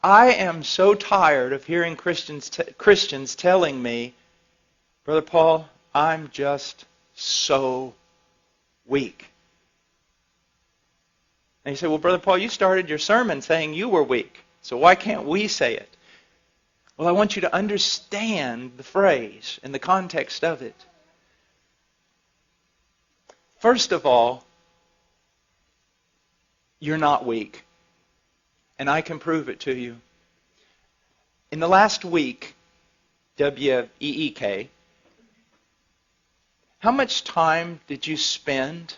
I am so tired of hearing Christians telling me, Brother Paul, I'm just so weak. And you say, well, Brother Paul, you started your sermon saying you were weak. So why can't we say it? Well, I want you to understand the phrase and the context of it. First of all, you're not weak. And I can prove it to you. In the last week, W-E-E-K, how much time did you spend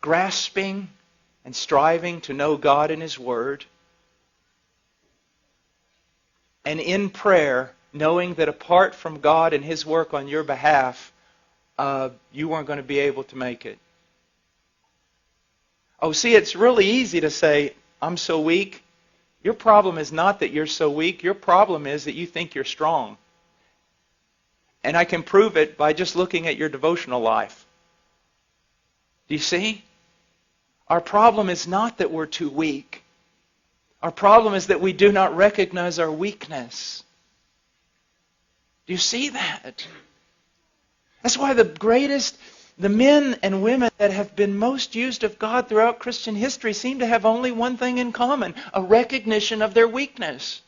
grasping and striving to know God and His Word? And in prayer, knowing that apart from God and His work on your behalf, you weren't going to be able to make it. Oh, see, it's really easy to say, I'm so weak. Your problem is not that you're so weak. Your problem is that you think you're strong. And I can prove it by just looking at your devotional life. Do you see? Our problem is not that we're too weak. Our problem is that we do not recognize our weakness. Do you see that? That's why the men and women that have been most used of God throughout Christian history seem to have only one thing in common, a recognition of their weakness.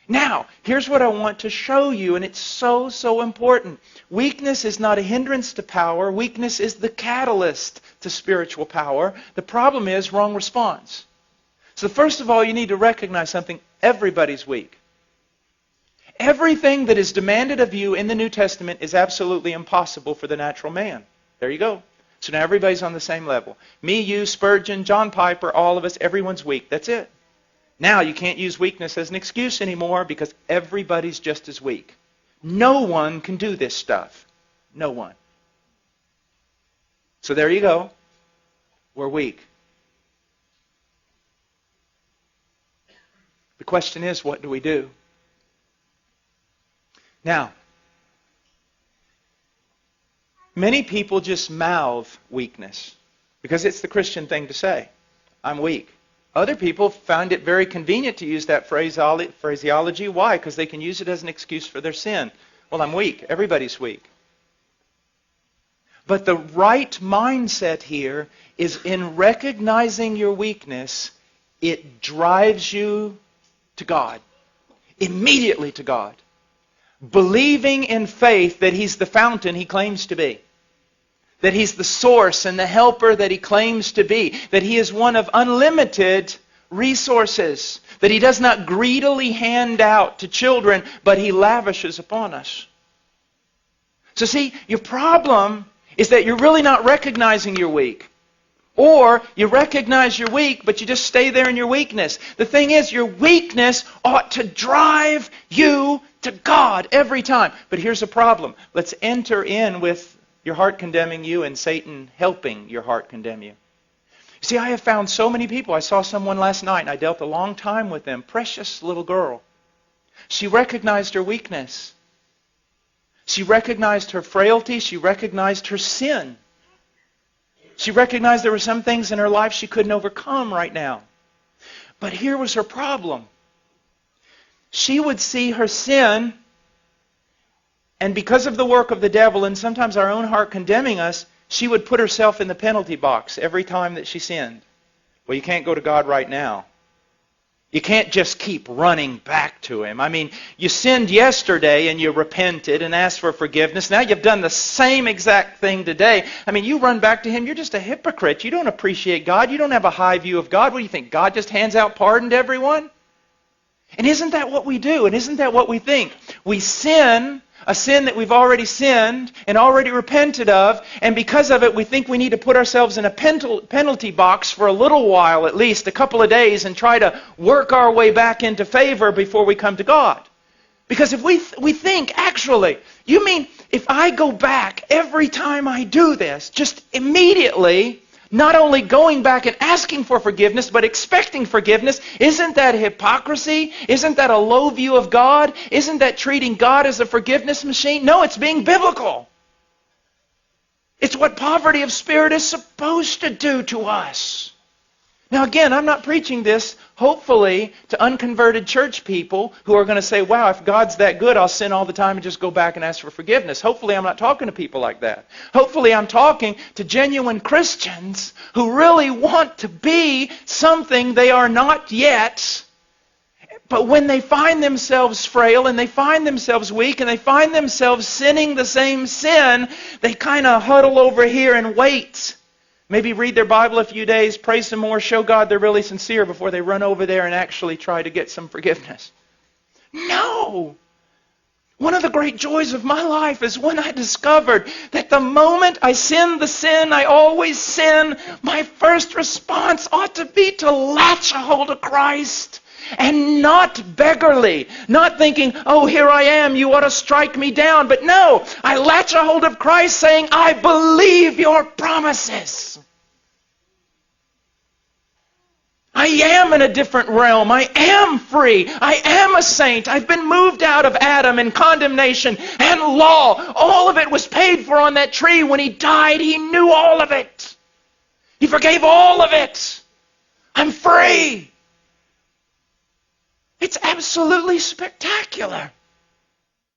Now, here's what I want to show you, and it's so, so important. Weakness is not a hindrance to power. Weakness is the catalyst to spiritual power. The problem is wrong response. So first of all, you need to recognize something. Everybody's weak. Everything that is demanded of you in the New Testament is absolutely impossible for the natural man. There you go. So now everybody's on the same level. Me, you, Spurgeon, John Piper, all of us, everyone's weak. That's it. Now you can't use weakness as an excuse anymore because everybody's just as weak. No one can do this stuff. No one. So there you go. We're weak. The question is, what do we do? Now, many people just mouth weakness because it's the Christian thing to say. I'm weak. Other people find it very convenient to use that phraseology. Why? Because they can use it as an excuse for their sin. Well, I'm weak. Everybody's weak. But the right mindset here is in recognizing your weakness, it drives you to God. Immediately to God. Believing in faith that He's the fountain He claims to be. That He's the source and the helper that He claims to be. That He is one of unlimited resources. That He does not greedily hand out to children, but He lavishes upon us. So see, your problem is that you're really not recognizing you're weak. Or you recognize you're weak, but you just stay there in your weakness. The thing is, your weakness ought to drive you to God every time. But here's the problem. Let's enter in with your heart condemning you and Satan helping your heart condemn you. See, I have found so many people. I saw someone last night and I dealt a long time with them. Precious little girl. She recognized her weakness. She recognized her frailty. She recognized her sin. She recognized there were some things in her life she couldn't overcome right now. But here was her problem. She would see her sin, and because of the work of the devil and sometimes our own heart condemning us, she would put herself in the penalty box every time that she sinned. Well, you can't go to God right now. You can't just keep running back to Him. I mean, you sinned yesterday and you repented and asked for forgiveness. Now you've done the same exact thing today. I mean, you run back to Him, you're just a hypocrite. You don't appreciate God. You don't have a high view of God. What do you think? God just hands out pardon to everyone? And isn't that what we do? And isn't that what we think? We sin, a sin that we've already sinned and already repented of, and because of it we think we need to put ourselves in a penalty box for a little while, at least a couple of days, and try to work our way back into favor before we come to God. Because if we think, actually, you mean if I go back every time I do this, just immediately, not only going back and asking for forgiveness, but expecting forgiveness, isn't that hypocrisy? Isn't that a low view of God? Isn't that treating God as a forgiveness machine? No, it's being biblical. It's what poverty of spirit is supposed to do to us. Now again, I'm not preaching this, hopefully, to unconverted church people who are going to say, wow, if God's that good, I'll sin all the time and just go back and ask for forgiveness. Hopefully I'm not talking to people like that. Hopefully I'm talking to genuine Christians who really want to be something they are not yet. But when they find themselves frail and they find themselves weak and they find themselves sinning the same sin, they kind of huddle over here and wait. Maybe read their Bible a few days, pray some more, show God they're really sincere before they run over there and actually try to get some forgiveness. No! One of the great joys of my life is when I discovered that the moment I sin the sin I always sin, my first response ought to be to latch a hold of Christ. And not beggarly, not thinking, oh, here I am, you ought to strike me down. But no, I latch a hold of Christ saying, I believe your promises. I am in a different realm. I am free. I am a saint. I've been moved out of Adam and condemnation and law. All of it was paid for on that tree. When He died, He knew all of it. He forgave all of it. I'm free. It's absolutely spectacular.